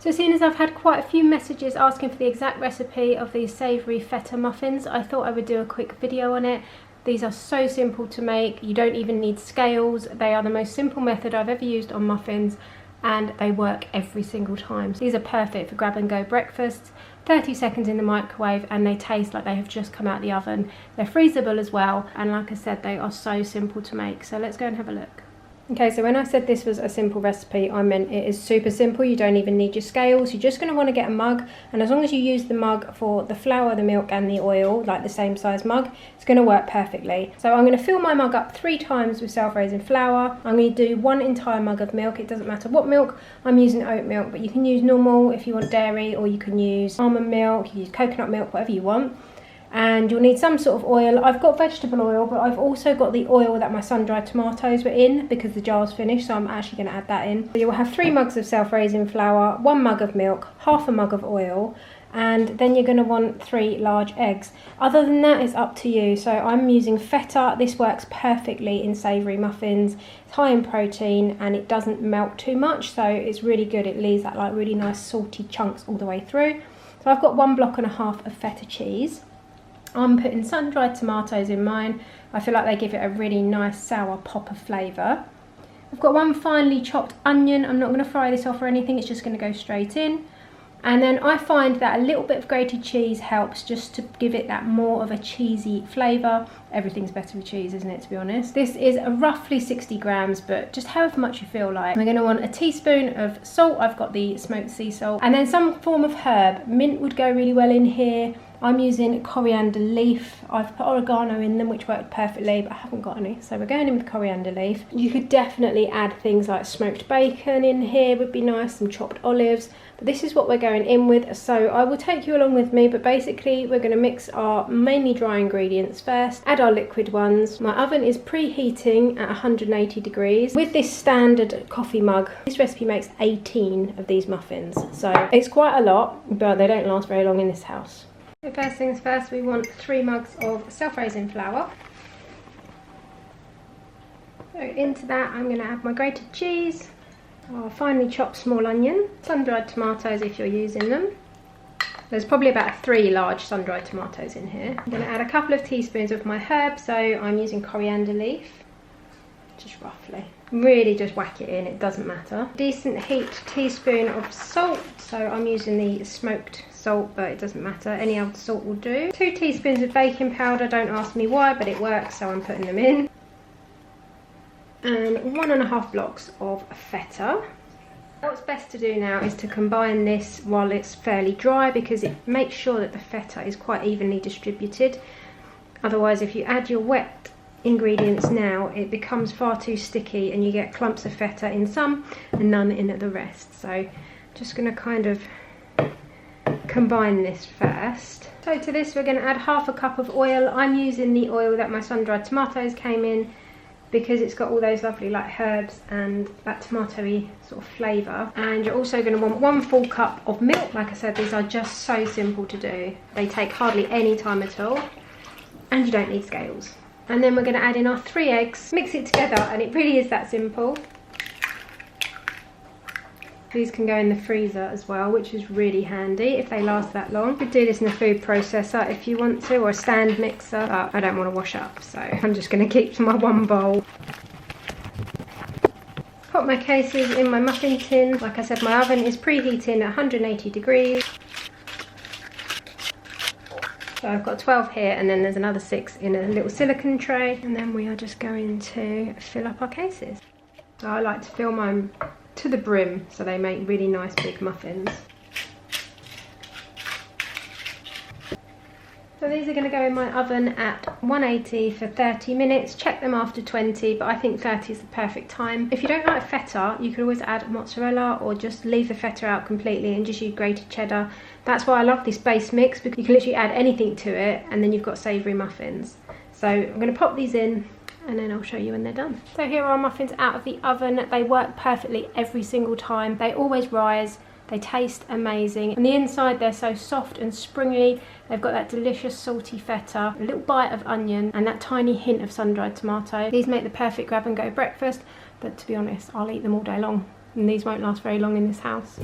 So seeing as I've had quite a few messages asking for the exact recipe of these savoury feta muffins, I thought I would do a quick video on it. These are so simple to make, you don't even need scales. They are the most simple method I've ever used on muffins and they work every single time. So these are perfect for grab and go breakfasts, 30 seconds in the microwave, and they taste like they have just come out of the oven. They're freezable as well, and like I said, they are so simple to make. So let's go and have a look. Okay, so when I said this was a simple recipe, I meant it is super simple. You don't even need your scales. You're just going to want to get a mug, and as long as you use the mug for the flour, the milk and the oil, like the same size mug, it's going to work perfectly. So I'm going to fill my mug up 3 times with self-raising flour. I'm going to do 1 entire mug of milk. It doesn't matter what milk. I'm using oat milk, but you can use normal if you want dairy, or you can use almond milk, you can use coconut milk, whatever you want. And you'll need some sort of oil. I've got vegetable oil, but I've also got the oil that my sun-dried tomatoes were in because the jar's finished, so I'm actually going to add that in. So you'll have 3 mugs of self-raising flour, 1 mug of milk, half a mug of oil, and then you're going to want 3 large eggs. Other than that, it's up to you. So I'm using feta. This works perfectly in savoury muffins. It's high in protein and it doesn't melt too much, so it's really good. It leaves that like really nice salty chunks all the way through. So I've got 1.5 blocks of feta cheese. I'm putting sun-dried tomatoes in mine. I feel like they give it a really nice sour pop of flavour. I've got 1 finely chopped onion. I'm not going to fry this off or anything, it's just going to go straight in. And then I find that a little bit of grated cheese helps just to give it that more of a cheesy flavour. Everything's better with cheese, isn't it, to be honest? This is roughly 60 grams, but just however much you feel like. We're going to want a teaspoon of salt. I've got the smoked sea salt. And then some form of herb. Mint would go really well in here. I'm using coriander leaf. I've put oregano in them, which worked perfectly, but I haven't got any, so we're going in with coriander leaf. You could definitely add things like smoked bacon in here, would be nice, some chopped olives, but this is what we're going in with, so I will take you along with me, but basically we're going to mix our mainly dry ingredients first, add our liquid ones. My oven is preheating at 180 degrees. With this standard coffee mug, this recipe makes 18 of these muffins, so it's quite a lot, but they don't last very long in this house. So first things first, we want 3 mugs of self-raising flour. So into that I'm going to add my grated cheese, our finely chopped small onion, sun-dried tomatoes if you're using them. There's probably about 3 large sun-dried tomatoes in here. I'm going to add a couple of teaspoons of my herbs, so I'm using coriander leaf, just roughly. Really just whack it in, it doesn't matter. Decent heat teaspoon of salt, so I'm using the smoked salt, but it doesn't matter, any other salt will do. 2 teaspoons of baking powder, don't ask me why, but it works, so I'm putting them in. And 1.5 blocks of feta. What's best to do now is to combine this while it's fairly dry, because it makes sure that the feta is quite evenly distributed. Otherwise, if you add your wet ingredients now, it becomes far too sticky and you get clumps of feta in some and none in the rest. So just going to kind of combine this first. So to this we're going to add 1/2 cup of oil. I'm using the oil that my sun-dried tomatoes came in because it's got all those lovely like herbs and that tomatoey sort of flavour. And you're also going to want 1 full cup of milk. Like I said, these are just so simple to do. They take hardly any time at all and you don't need scales. And then we're going to add in our 3 eggs, mix it together, and it really is that simple. These can go in the freezer as well, which is really handy if they last that long. You could do this in a food processor if you want to, or a stand mixer, but I don't want to wash up, so I'm just going to keep to my 1 bowl. Put my cases in my muffin tin. Like I said, my oven is preheating at 180 degrees. So I've got 12 here, and then there's another 6 in a little silicone tray, and then we are just going to fill up our cases. So I like to fill mine to the brim so they make really nice big muffins. So these are going to go in my oven at 180 for 30 minutes. Check them after 20, but I think 30 is the perfect time. If you don't like feta, you can always add mozzarella or just leave the feta out completely and just use grated cheddar. That's why I love this base mix, because you can literally add anything to it and then you've got savoury muffins. So I'm going to pop these in and then I'll show you when they're done. So here are our muffins out of the oven. They work perfectly every single time. They always rise. They taste amazing. On the inside, they're so soft and springy. They've got that delicious salty feta, a little bite of onion, and that tiny hint of sun-dried tomato. These make the perfect grab-and-go breakfast, but to be honest, I'll eat them all day long, and these won't last very long in this house.